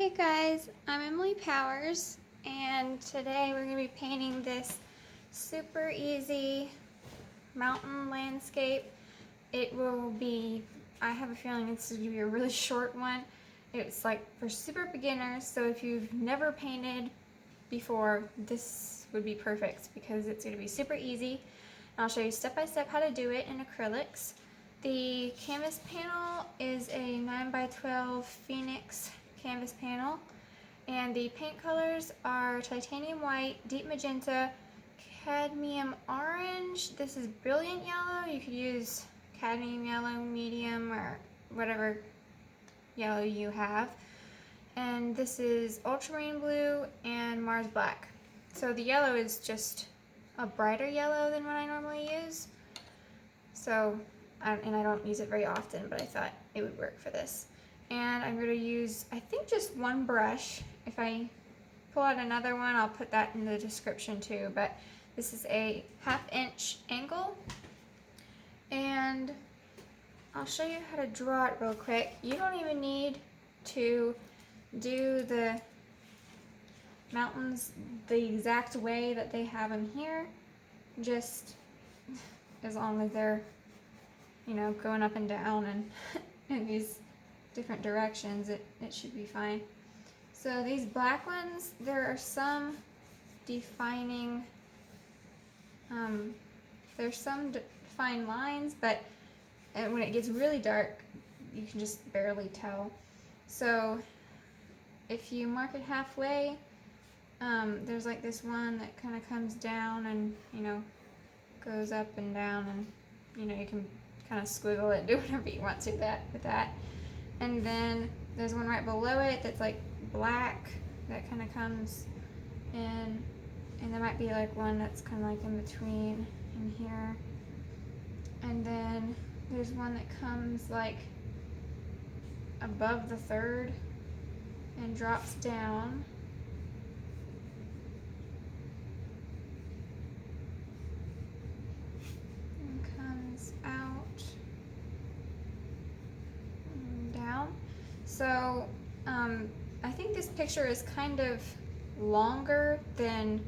Hey guys, I'm Emily Powers, and today we're going to be painting this super easy mountain landscape. It will be, I have a feeling this is going to be a really short one. It's like for super beginners, so if you've never painted before, this would be perfect because it's going to be super easy. And I'll show you step by step how to do it in acrylics. The canvas panel is a 9x12 Phoenix canvas panel, and the paint colors are titanium white, deep magenta, cadmium orange. This is brilliant yellow. You could use cadmium yellow, medium, or whatever yellow you have. And this is ultramarine blue and Mars black. So the yellow is just a brighter yellow than what I normally use. So, and I don't use it very often, but I thought it would work for this. And I'm going to use, I think, just one brush. If I pull out another one, I'll put that in the description too. But this is a 1/2 inch angle. And I'll show you how to draw it real quick. You don't even need to do the mountains the exact way that they have them here. Just as long as they're, you know, going up and down and in these different directions, it should be fine. So these black ones, there are some defining, there's some defined lines, but when it gets really dark, you can just barely tell. So if you mark it halfway, there's like this one that kind of comes down and, you know, goes up and down, and, you know, you can kind of squiggle it, do whatever you want to with that. And then there's one right below it that's like black that kind of comes in, and there might be like one that's kind of like in between in here. And then there's one that comes like above the third and drops down. And comes out. So I think this picture is kind of longer than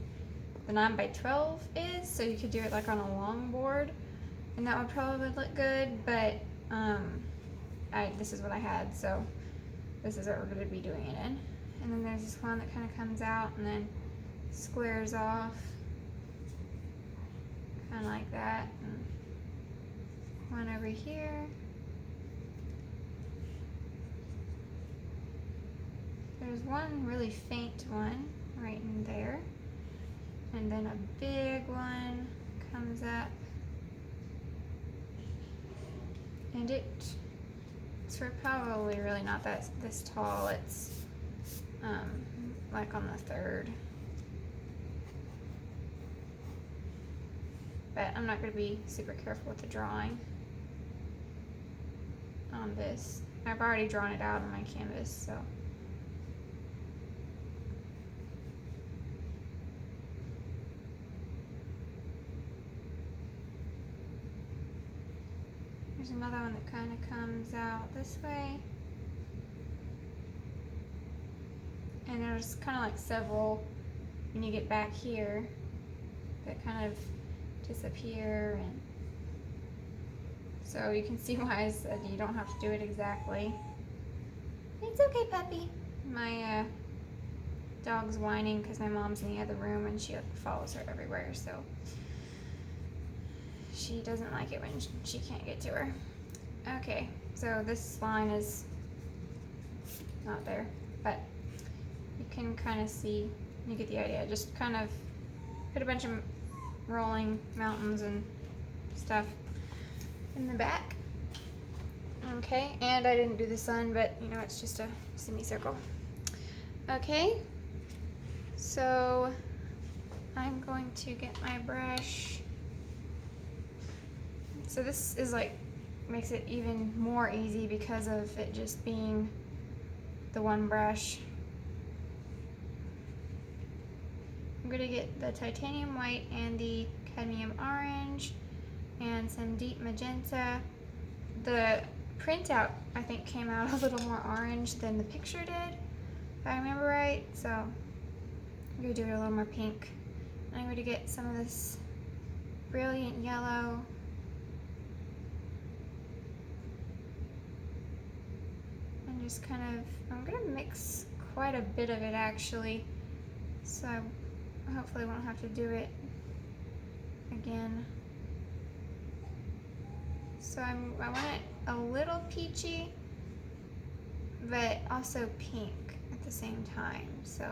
the 9x12 is, so you could do it like on a long board, and that would probably look good, but this is what I had, so this is what we're going to be doing it in. And then there's this one that kind of comes out and then squares off, kind of like that, and one over here. There's one really faint one right in there, and then a big one comes up, and it's probably really not this tall. It's like on the third, but I'm not going to be super careful with the drawing on this. I've already drawn it out on my canvas, so. There's another one that kind of comes out this way. And there's kind of like several when you get back here that kind of disappear. And so you can see why I said you don't have to do it exactly. It's okay, puppy. My dog's whining because my mom's in the other room and she follows her everywhere, so she doesn't like it when she can't get to her. Okay, so this line is not there, but you can kind of see, you get the idea. Just kind of put a bunch of rolling mountains and stuff in the back. Okay, and I didn't do the sun, but you know, it's just a semicircle. Okay, so I'm going to get my brush. So this is like, makes it even more easy because of it just being the one brush. I'm going to get the titanium white and the cadmium orange and some deep magenta. The printout, I think, came out a little more orange than the picture did. if I remember right. So I'm gonna do it a little more pink. I'm going to get some of this brilliant yellow. And just kind of, I'm going to mix quite a bit of it actually. So I hopefully won't have to do it again. So I want it a little peachy, but also pink at the same time. So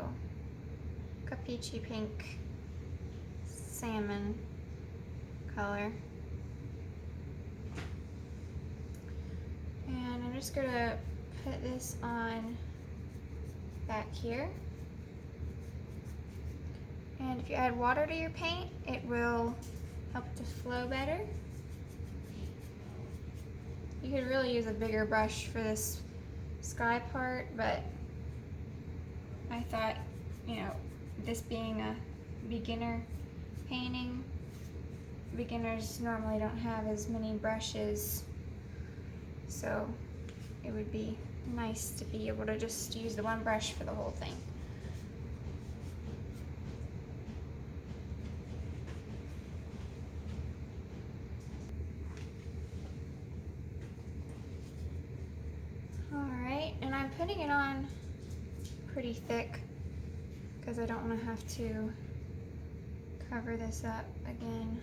like a peachy pink salmon color. And I'm just gonna put this on back here. And if you add water to your paint, it will help to flow better. You could really use a bigger brush for this sky part, but I thought, you know, this being a beginner painting, beginners normally don't have as many brushes, so it would be nice to be able to just use the one brush for the whole thing. Alright, and I'm putting it on pretty thick because I don't want to have to cover this up again.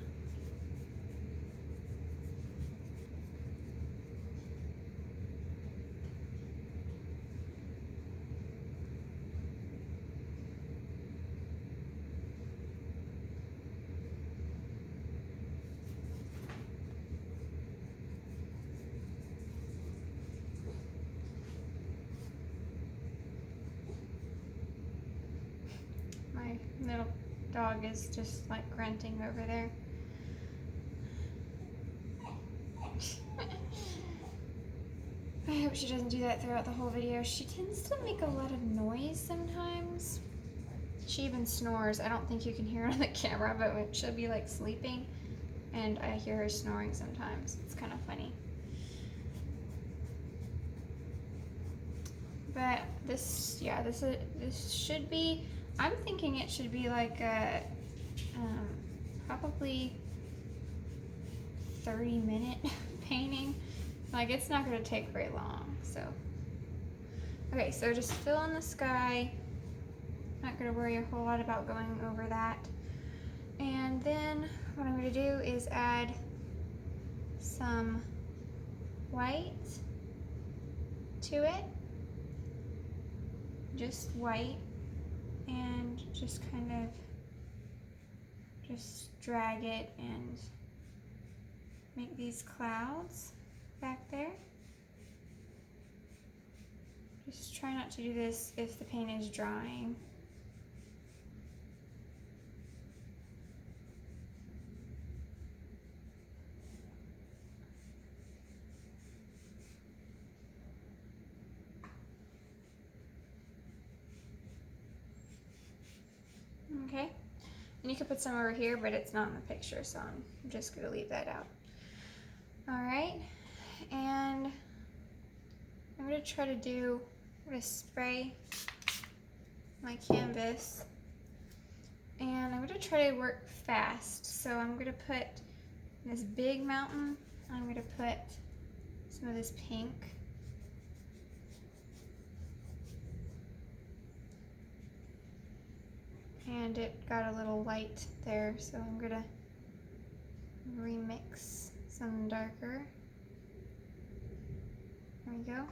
My little dog is just like grunting over there. I hope she doesn't do that throughout the whole video. She tends to make a lot of noise sometimes. She even snores. I don't think you can hear her on the camera, but when she'll be like sleeping and I hear her snoring sometimes. It's kind of funny. But this, yeah, this should be, I'm thinking it should be like a probably 30-minute painting. Like, it's not going to take very long. So okay, so just fill in the sky. Not going to worry a whole lot about going over that. And then what I'm going to do is add some white to it, just white, and just kind of just drag it and make these clouds back there. Just try not to do this if the paint is drying. Okay, and you can put some over here, but it's not in the picture, so I'm just going to leave that out. Alright, and I'm going to try to do, I'm going to spray my canvas, and I'm going to try to work fast. So I'm going to put this big mountain, I'm going to put some of this pink. And it got a little light there, so I'm going to remix some darker. There we go.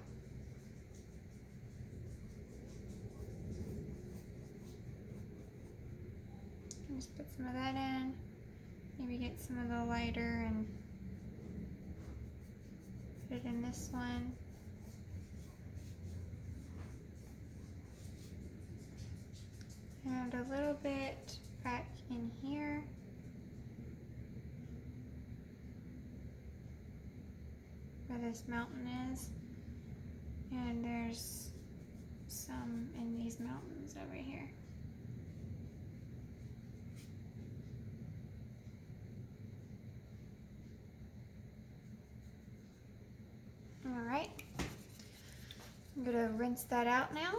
Just put some of that in. Maybe get some of the lighter and put it in this one. And a little bit back in here. Where this mountain is. And there's some in these mountains over here. Alright. I'm going to rinse that out now.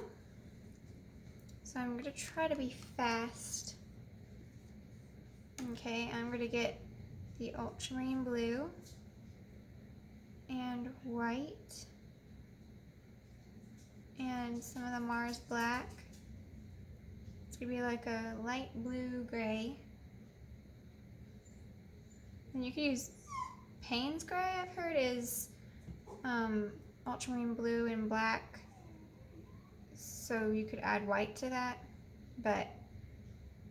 So I'm going to try to be fast. Okay, I'm going to get the Ultramarine Blue and white and some of the Mars Black. It's going to be like a light blue gray. And you can use Payne's gray, I've heard, is Ultramarine Blue and black. So you could add white to that, but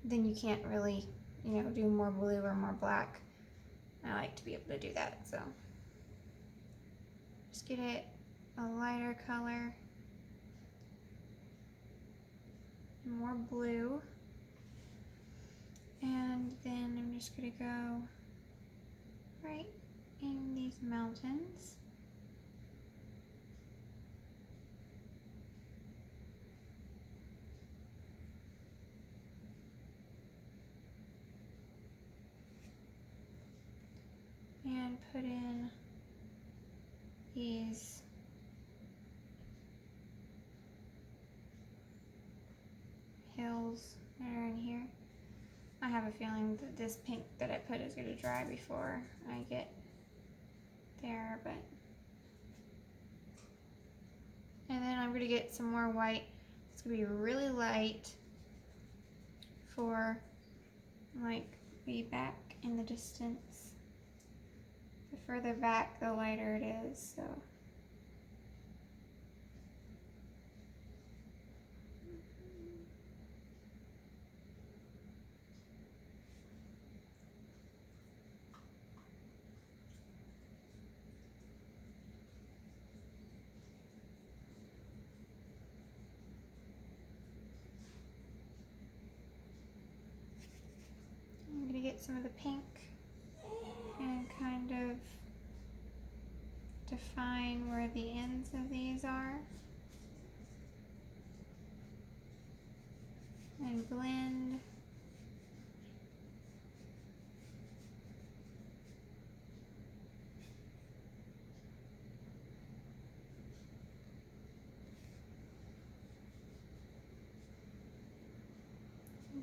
then you can't really, you know, do more blue or more black. I like to be able to do that, so just get it a lighter color, more blue, and then I'm just gonna go right in these mountains. And put in these hills that are in here. I have a feeling that this pink that I put is going to dry before I get there, but... And then I'm going to get some more white. It's going to be really light for, like, way back in the distance. The further back, the lighter it is, so... I'm going to get some of the pink and kind of define where the ends of these are. And blend.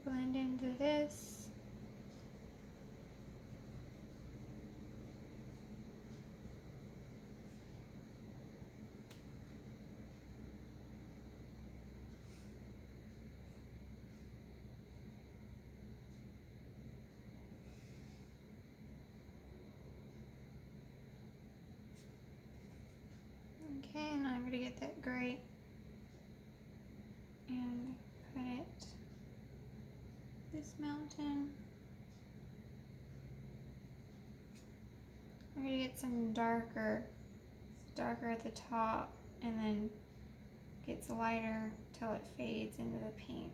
Blend into this. Okay, and I'm going to get that gray and put it this mountain. I'm going to get some darker at the top, and then gets lighter till it fades into the pink.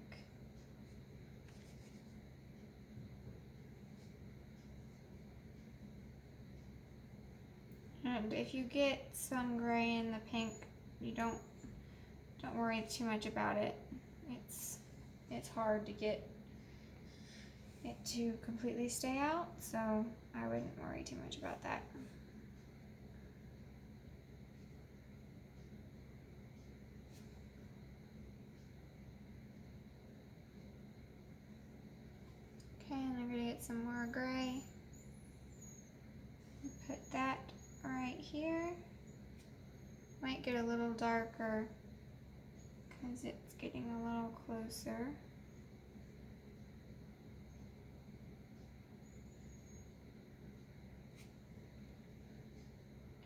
And if you get some gray in the pink, you don't worry too much about it. It's hard to get it to completely stay out, so I wouldn't worry too much about that. Okay, and I'm gonna get some more gray. Put that right here. Might get a little darker because it's getting a little closer.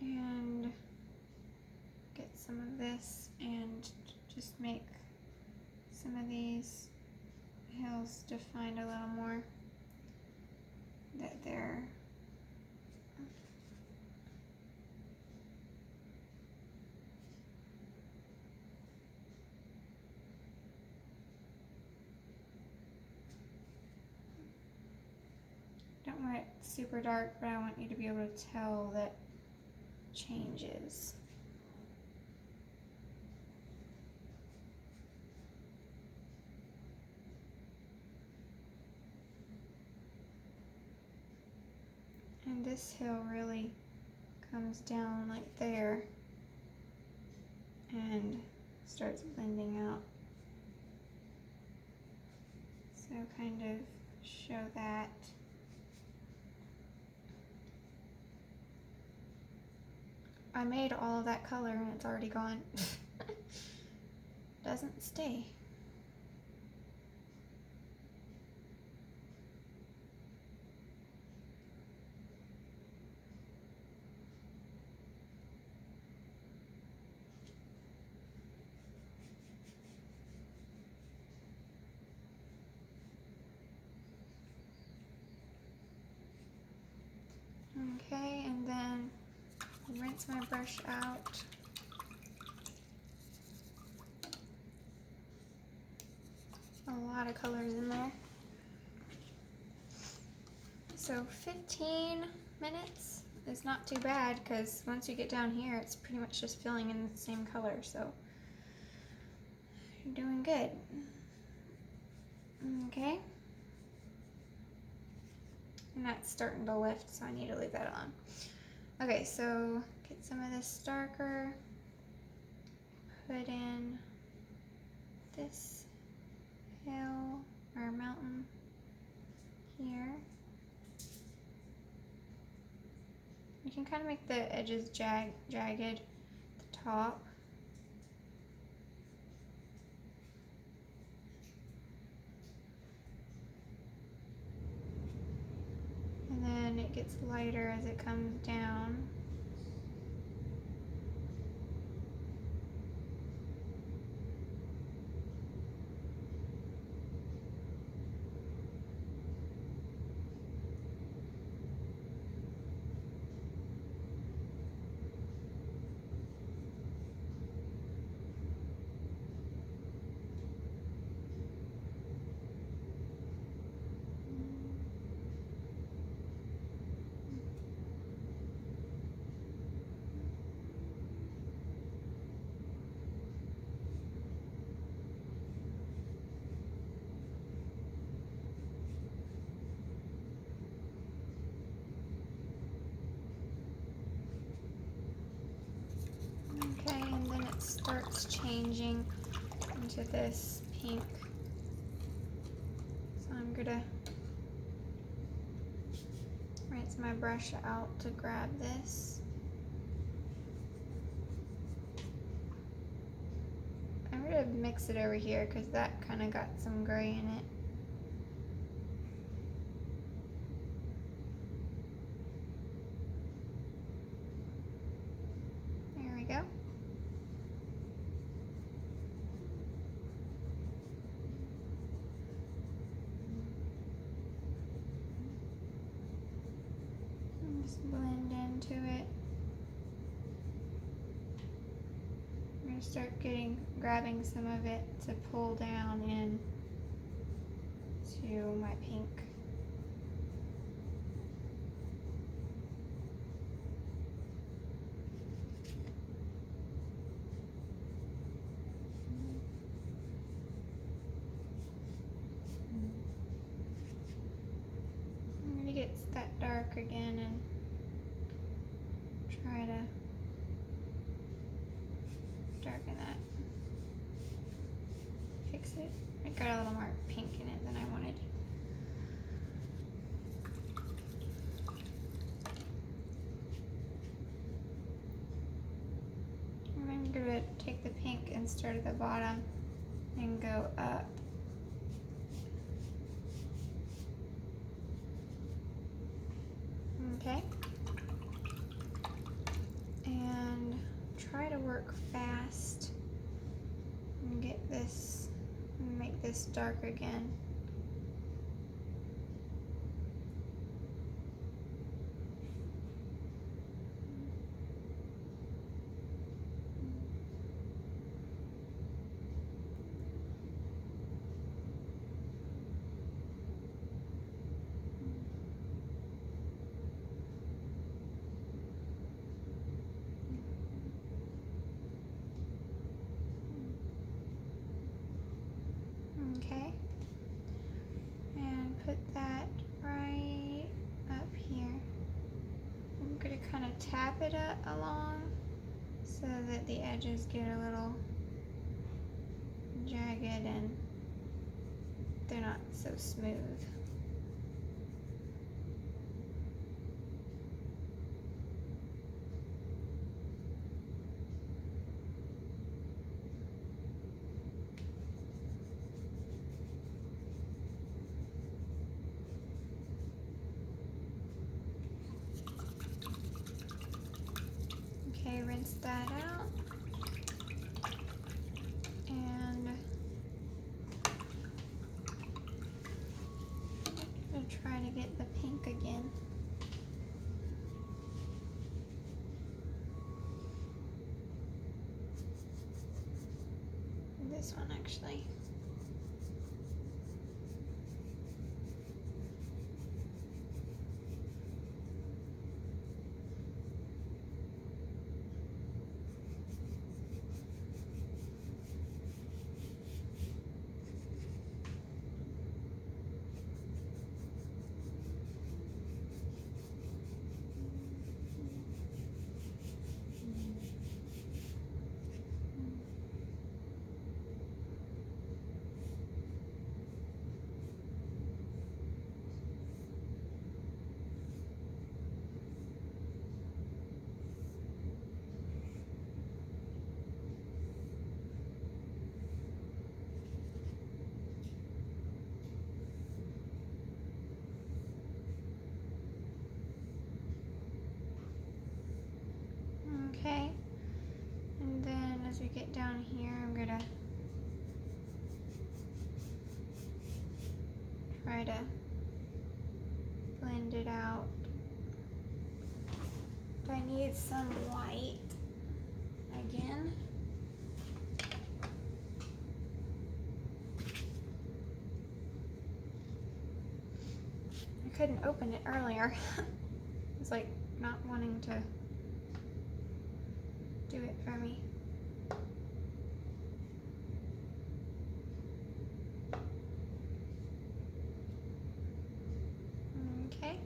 And get some of this and just make some of these hills defined a little more, that they're don't want it super dark, but I want you to be able to tell that changes. And this hill really comes down like there and starts blending out. So kind of show that. I made all of that color and it's already gone. Doesn't stay. Okay, and then rinse my brush out. A lot of colors in there. So 15 minutes is not too bad because once you get down here, it's pretty much just filling in the same color. So you're doing good. Okay. And that's starting to lift, so I need to leave that on. Okay, so get some of this darker, put in this hill or mountain here. You can kind of make the edges jagged at the top. And then it gets lighter as it comes down. Okay, and then it starts changing into this pink. So I'm gonna rinse my brush out to grab this. I'm gonna mix it over here because that kind of got some gray in it. There we go. And just blend into it. I'm gonna start grabbing some of it to pull down in to my pink. I'm gonna get that dark again and try to darken that. Fix it. It got a little more pink in it than I wanted. And I'm gonna take the pink and start at the bottom and go up. Okay. And try to work fast and get this, make this dark again. Okay, and put that right up here. I'm going to kind of tap it along so that the edges get a little jagged and they're not so smooth. Okay, rinse that out. And I'm gonna try to get the pink again. This one actually. Okay, and then as we get down here, I'm gonna try to blend it out. Do I need some white again? I couldn't open it earlier. It's like not wanting to do it for me. Okay.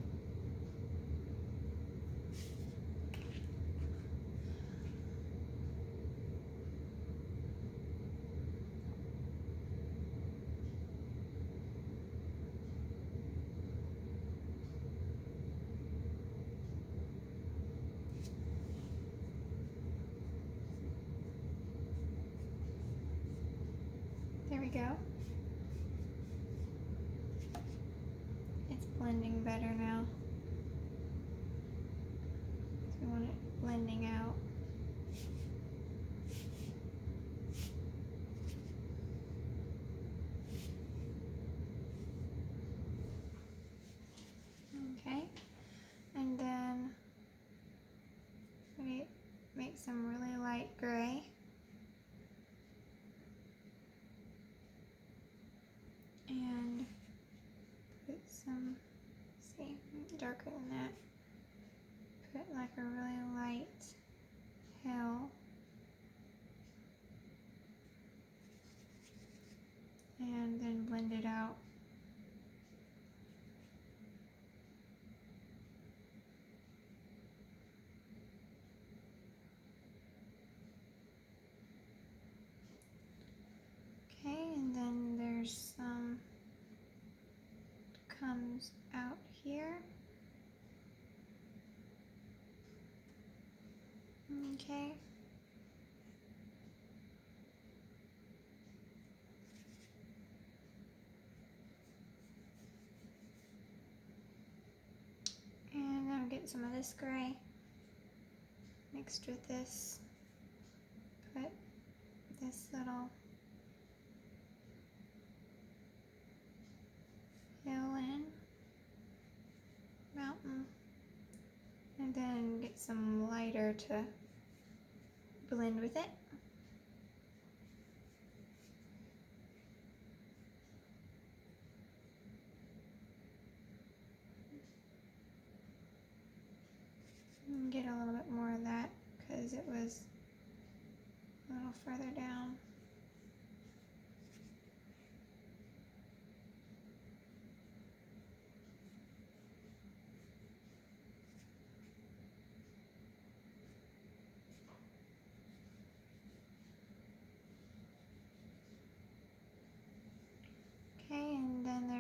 There we go. It's blending better now. So we want it blending out. Okay, and then we make some really light gray. And put some, see, darker than that. Put like a really light hill. And then blend it out. Okay, and then there's some comes out here. Okay. And I'll get some of this gray mixed with this. Put this little hill in, mountain, and then get some lighter to blend with it. And get a little bit more of that because it was a little further down.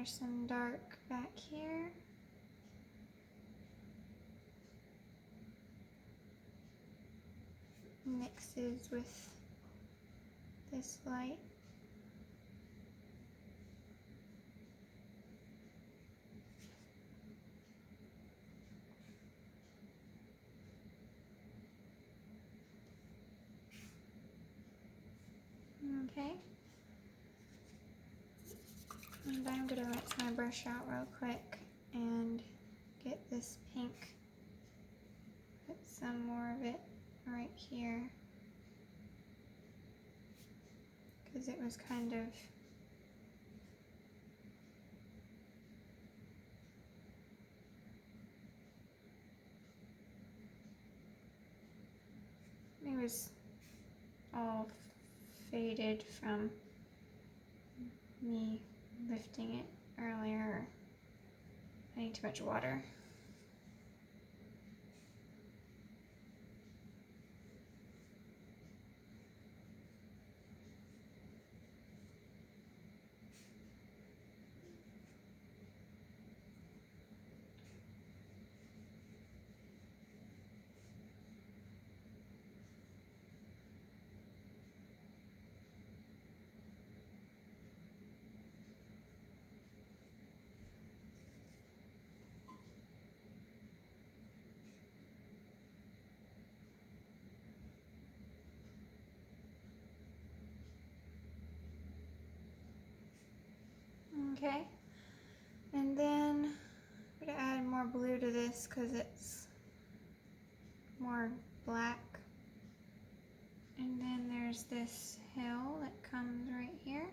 there's some dark back here. Mixes with this light. Okay. And I'm going to rinse my brush out real quick and get this pink, put some more of it right here, because it was kind of all faded from me lifting it earlier, adding too much water. Okay, and then I'm going to add more blue to this because it's more black. And then there's this hill that comes right here.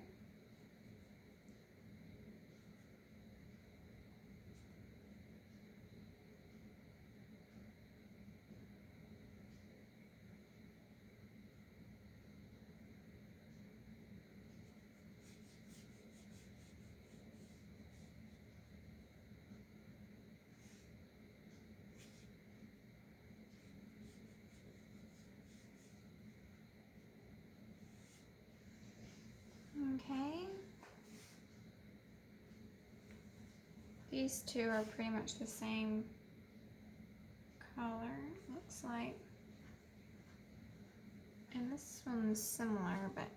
Okay. These two are pretty much the same color, looks like. And this one's similar, but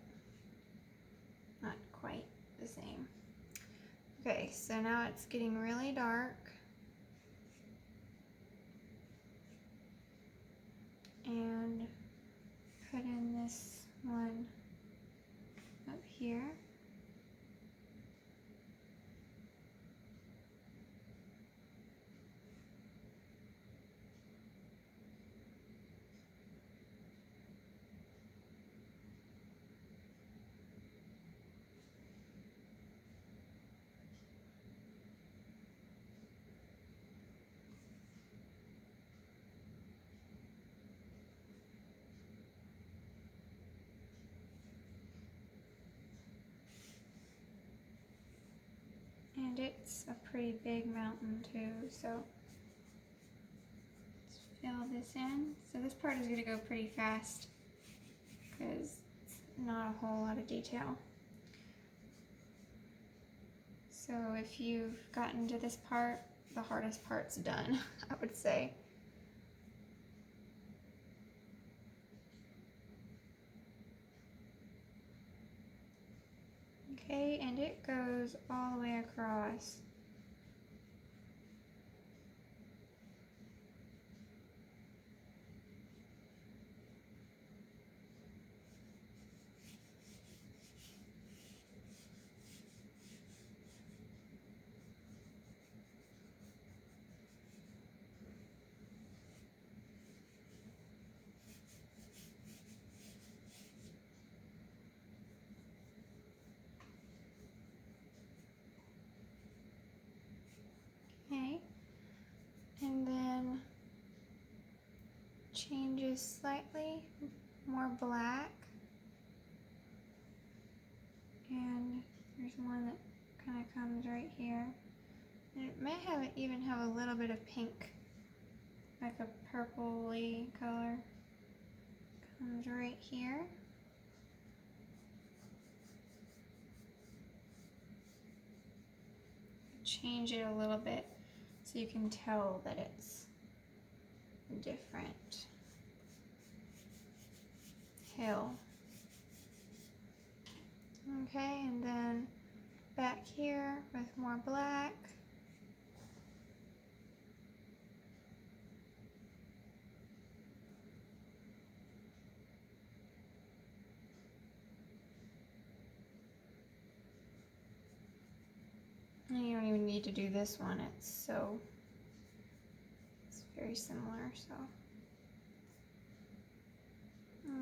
not quite the same. Okay, so now it's getting really dark. And put in this one up here. And it's a pretty big mountain too, so let's fill this in. So this part is going to go pretty fast because it's not a whole lot of detail. So if you've gotten to this part, the hardest part's done, I would say. Okay, and it goes all the way across. Okay, and then changes slightly, more black, and there's one that kind of comes right here. And it may even have a little bit of pink, like a purpley color, comes right here. change it a little bit so you can tell that it's different hill. Okay, and then back here with more black. And you don't even need to do this one, it's very similar, so.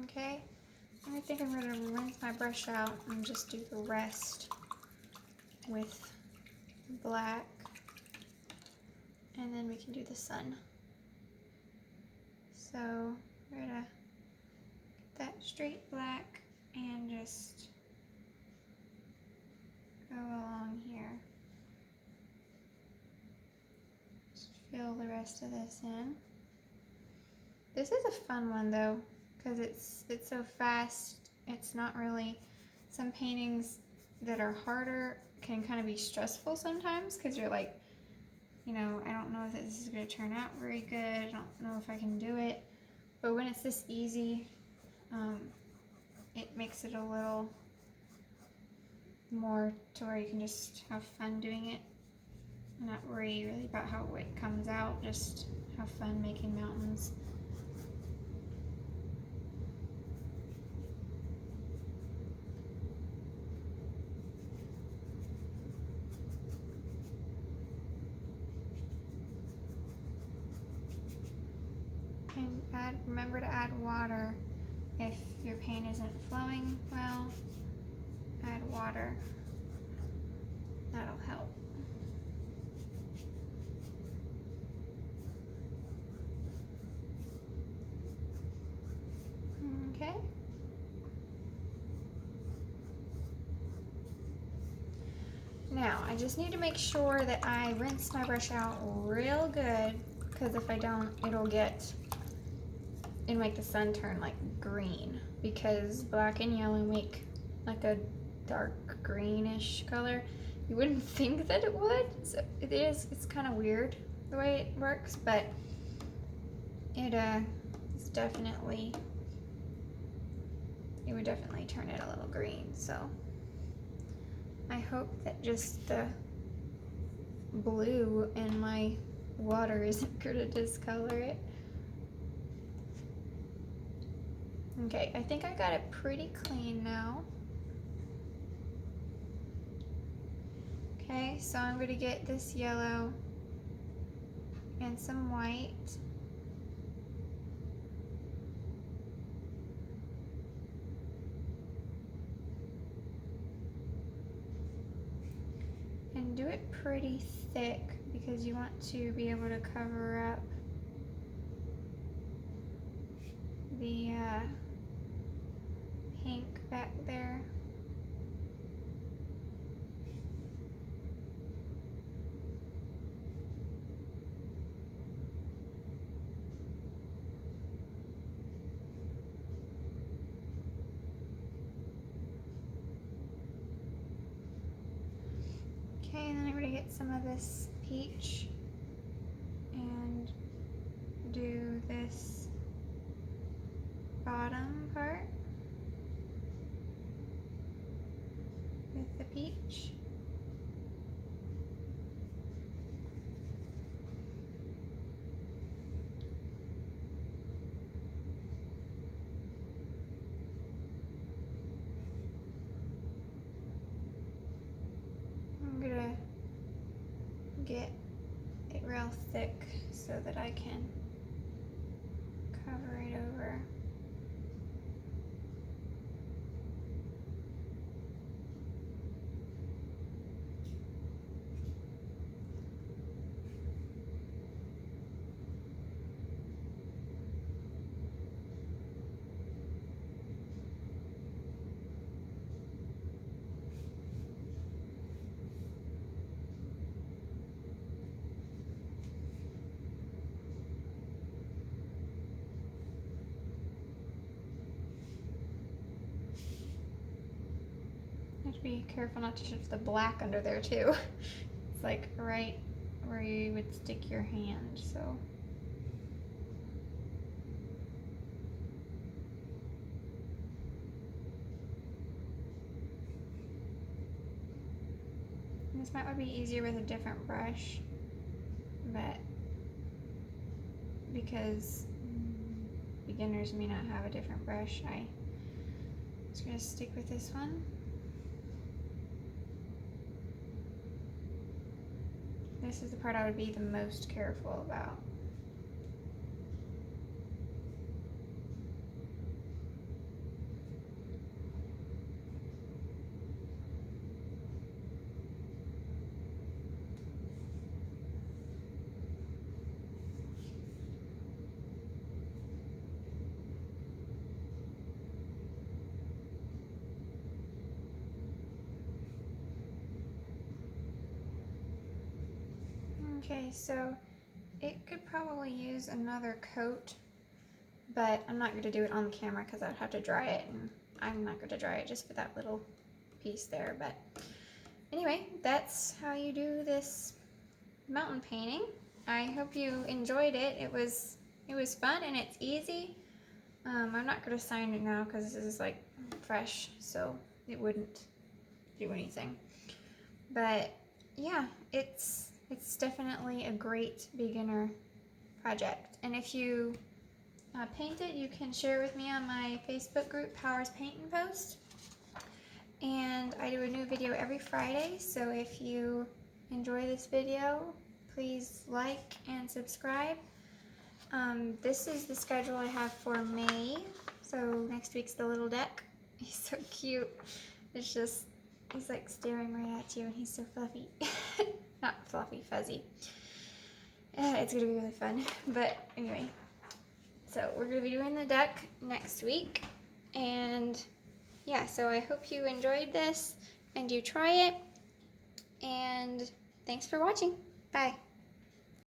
Okay, I think I'm gonna rinse my brush out and just do the rest with black, and then we can do the sun. So we're gonna get that straight black and just go along here. Just fill the rest of this in. This is a fun one though, because it's so fast. It's not really, some paintings that are harder can kind of be stressful sometimes, because you're like, you know, I don't know if this is going to turn out very good. I don't know if I can do it. But when it's this easy, it makes it a little more to where you can just have fun doing it. Not worry really about how it comes out. Just have fun making mountains. And remember to add water if your paint isn't flowing well. Add water. That'll help. Okay. Now, I just need to make sure that I rinse my brush out real good, because if I don't, it'll make the sun turn like green, because black and yellow make like a dark greenish color. You wouldn't think that it would, so it's kind of weird the way it works, but it's definitely, it would definitely turn it a little green. So I hope that just the blue in my water isn't gonna discolor it. Okay, I think I got it pretty clean now. Okay, so I'm going to get this yellow and some white. And do it pretty thick, because you want to be able to cover up the pink back there. Okay, and then I'm going to get some of this peach and do this bottom part with the peach. I'm gonna get it real thick so that I can cover it over. Have to be careful not to shift the black under there too. It's like right where you would stick your hand, so. This might be easier with a different brush, but because beginners may not have a different brush, I'm just gonna stick with this one. This is the part I would be the most careful about. Okay, so it could probably use another coat, but I'm not going to do it on the camera because I'd have to dry it, and I'm not going to dry it just for that little piece there. But anyway, that's how you do this mountain painting. I hope you enjoyed it. It was fun and it's easy. I'm not going to sign it now because this is like fresh, so it wouldn't do anything. But yeah, it's definitely a great beginner project. And if you paint it, you can share with me on my Facebook group, Powers Paint and Post. And I do a new video every Friday, so if you enjoy this video, please like and subscribe. This is the schedule I have for May. So next week's the little duck. He's so cute. It's just, he's like staring right at you and he's so fluffy. Not fluffy, fuzzy. It's gonna be really fun. But anyway, so we're gonna be doing the duck next week. And yeah, so I hope you enjoyed this and you try it. And thanks for watching. Bye.